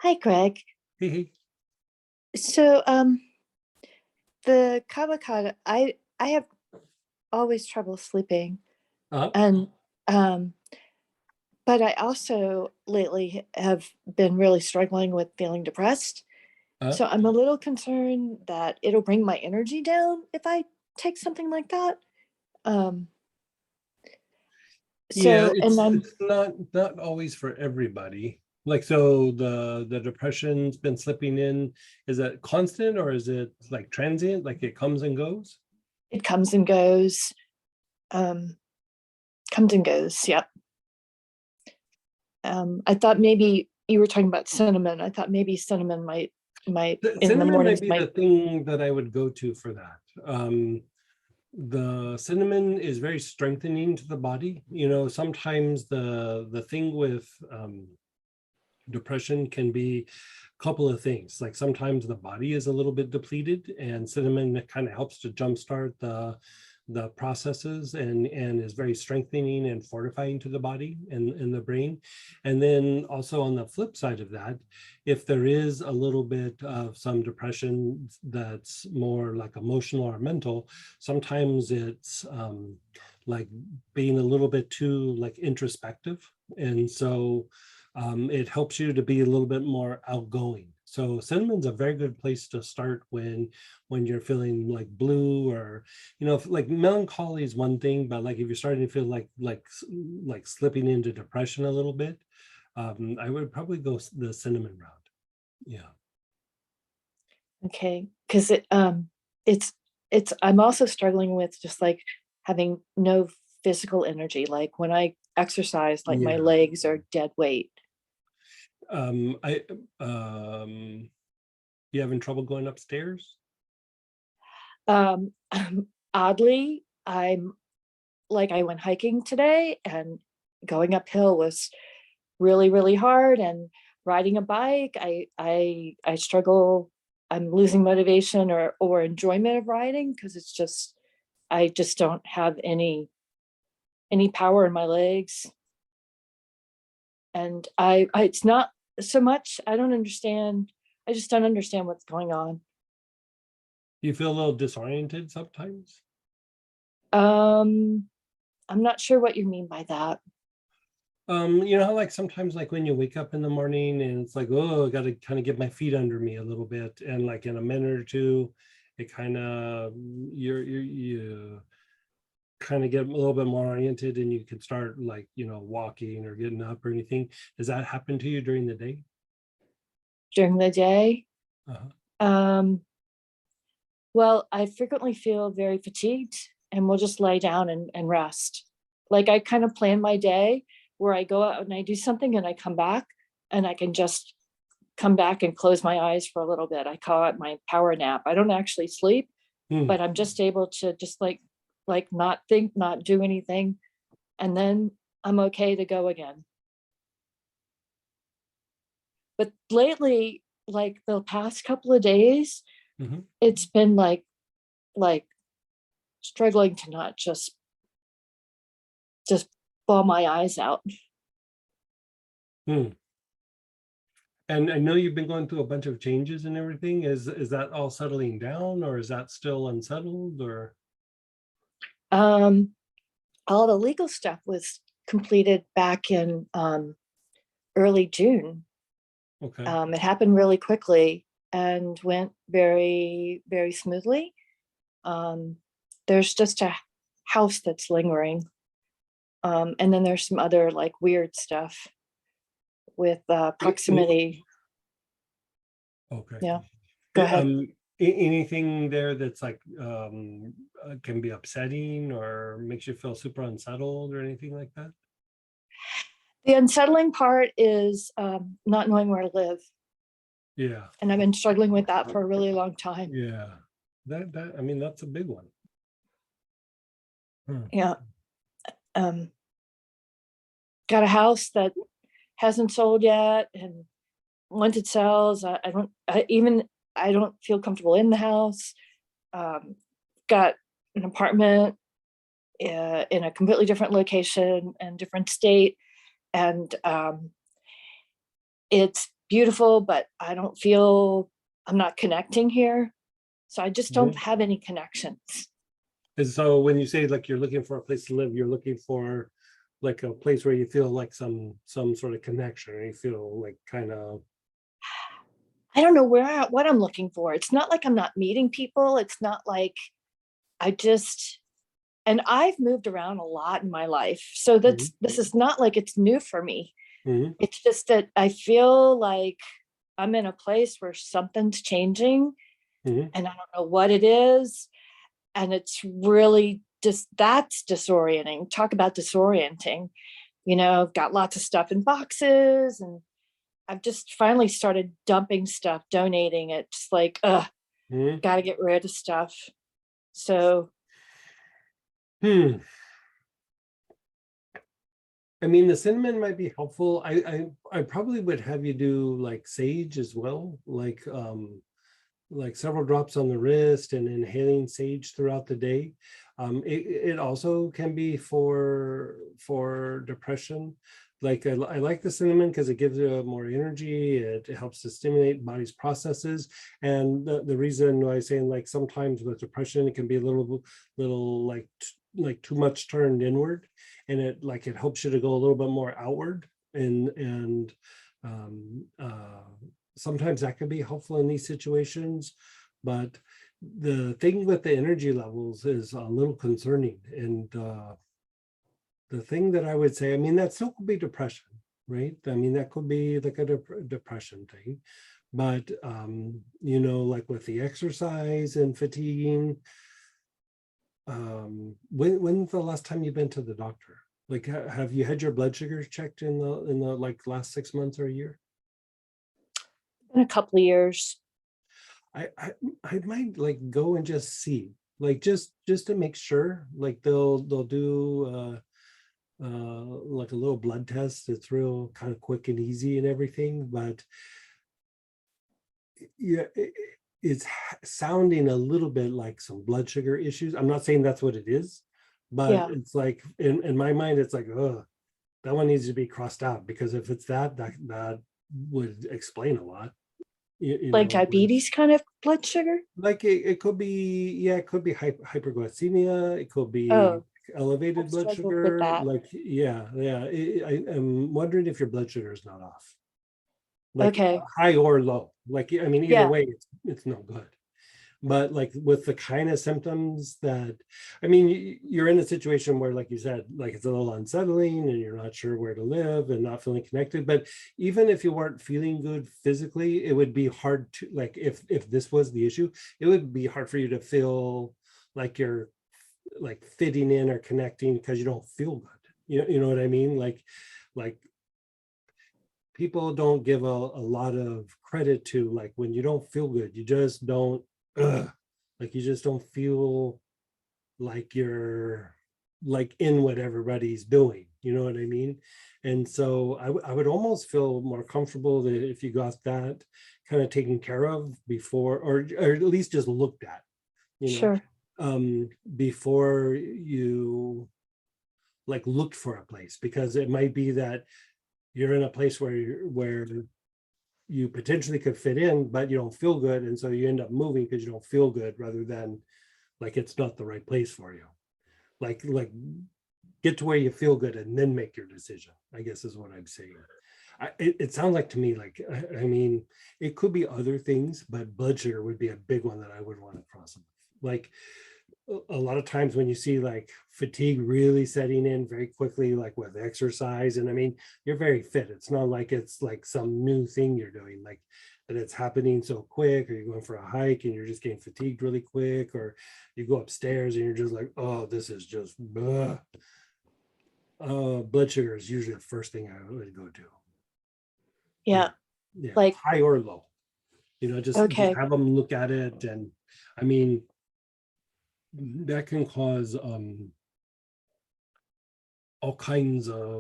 Hi, Greg. Hey, hey. So, the Kavakata, I have always trouble sleeping, Uh, and um, but I also lately have been really struggling with feeling depressed. uh, So I'm a little concerned that it'll bring my energy down if I take something like that. Um, yeah, so, and it's I'm not always for everybody. Like, so the depression's been slipping in. Is that constant or is it like transient? Like it comes and goes? it comes and goes, um, comes and goes. Yep. I thought maybe you were talking about cinnamon. I thought maybe cinnamon might in the Cinnamon mornings might be the might. thing that I would go to for that. The cinnamon is very strengthening to the body. Sometimes the thing with depression can be a couple of things. Like sometimes the body is a little bit depleted, and cinnamon kind of helps to jumpstart the processes and is very strengthening and fortifying to the body and the brain. And then also on the flip side of that, if there is a little bit of some depression that's more like emotional or mental, sometimes it's like being a little bit too like introspective. And so it helps you to be a little bit more outgoing. So cinnamon's a very good place to start when you're feeling like blue, or like melancholy is one thing, but like if you're starting to feel like slipping into depression a little bit, I would probably go the cinnamon route. Yeah. Okay, because it's I'm also struggling with just like having no physical energy. Like when I exercise, like my Yeah. legs are dead weight. I You having trouble going upstairs? Um, Oddly, I went hiking today, and going uphill was really hard, and riding a bike, I struggle. I'm losing motivation or enjoyment of riding because it's just I just don't have any power in my legs. And I it's not so much I don't understand. I just don't understand what's going on. You feel a little disoriented sometimes? um I'm not sure what you mean by that. You know how like sometimes like when you wake up in the morning and it's like, oh, I gotta kind of get my feet under me a little bit, and like in a minute or two, it kind of you kind of get a little bit more oriented and you can start like walking or getting up or anything. Does that happen to you during the day? During the day, Uh-huh. um well, I frequently feel very fatigued and will just lay down and rest. Like I kind of plan my day where I go out and I do something and I come back, and I can just come back and close my eyes for a little bit. I call it my power nap. I don't actually sleep, Hmm. but I'm just able to just like not think, not do anything, and then I'm okay to go again. But lately, like the past couple of days, Mhm. it's been like struggling to not just bawl my eyes out. Hmm. And I know you've been going through a bunch of changes and everything. Is that all settling down, or is that still unsettled, or Um, all the legal stuff was completed back in early June. okay? It happened really quickly and went very smoothly. Um, there's just a house that's lingering. And then there's some other like weird stuff with proximity. Okay. Yeah, go ahead. Anything there that's like can be upsetting or makes you feel super unsettled or anything like that? The unsettling part is not knowing where to live. Yeah. And I've been struggling with that for a really long time. Yeah. That I mean that's a big one. Hmm. Yeah. Um, got a house that hasn't sold yet, and once it sells, I don't I don't feel comfortable in the house. Um, got an apartment in a completely different location and different state, and it's beautiful, but I don't feel I'm not connecting here. So I just don't Mhm. have any connections. And so when you say like you're looking for a place to live, you're looking for like a place where you feel like some sort of connection, or you feel like kind of. I don't know what I'm looking for. It's not like I'm not meeting people. It's not like I just and I've moved around a lot in my life. So Mhm, this is not like it's new for me. mhm, It's just that I feel like I'm in a place where something's changing mhm, and I don't know what it is. And it's really just that's disorienting. Talk about disorienting. I've got lots of stuff in boxes and I've just finally started dumping stuff, donating it, just like, mhm. gotta get rid of stuff. So Hmm. I mean, the cinnamon might be helpful. I probably would have you do like sage as well, like several drops on the wrist and inhaling sage throughout the day. It also can be for depression. Like I like the cinnamon because it gives you more energy. It helps to stimulate body's processes. And the reason why I'm saying like sometimes with depression, it can be a little like too much turned inward, and it helps you to go a little bit more outward and um, uh, sometimes that can be helpful in these situations, but the thing with the energy levels is a little concerning. And the thing that I would say, I mean, that still could be depression, right? I mean, that could be like a depression thing. But like with the exercise and fatiguing, when's the last time you've been to the doctor? Like, have you had your blood sugar checked in the like last 6 months or a year? in a couple of years. I, I I might like go and just see, like just to make sure. Like they'll do like a little blood test. It's real kind of quick and easy and everything, but yeah, it's sounding a little bit like some blood sugar issues. I'm not saying that's what it is, but Yeah. it's like in my mind, it's like, that one needs to be crossed out, because if it's that would explain a lot. You Like know, like diabetes kind of blood sugar. it could be, yeah, it could be hyperglycemia, it could be Oh, elevated I've blood struggled with sugar, that. like, yeah. I'm wondering if your blood sugar is not off, like Okay. high or low. Like, I mean, either Yeah. way, it's no good. But like with the kind of symptoms that, I mean, you're in a situation where, like you said, like it's a little unsettling and you're not sure where to live and not feeling connected. But even if you weren't feeling good physically, it would be hard to, like, if this was the issue, it would be hard for you to feel like you're like fitting in or connecting because you don't feel good. You know what I mean? Like people don't give a lot of credit to, like, when you don't feel good, you just don't, like you just don't feel like you're like in what everybody's doing. You know what I mean? And so I would almost feel more comfortable that if you got that kind of taken care of before, or at least just looked at, you know, Sure. before you like looked for a place, because it might be that you're in a place where you potentially could fit in, but you don't feel good. And so you end up moving because you don't feel good, rather than like it's not the right place for you. Like get to where you feel good and then make your decision, I guess is what I'm saying. It sounds like to me like, I mean, it could be other things, but blood sugar would be a big one that I would want to cross. Like a lot of times when you see like fatigue really setting in very quickly, like with exercise, and I mean, you're very fit. It's not like it's like some new thing you're doing, like that it's happening so quick, or you're going for a hike and you're just getting fatigued really quick, or you go upstairs and you're just like, oh, this is just blood sugar is usually the first thing I would go to. Yeah. Yeah. Yeah. Like, High or low. Just okay. have them look at it. And I mean, that can cause all kinds of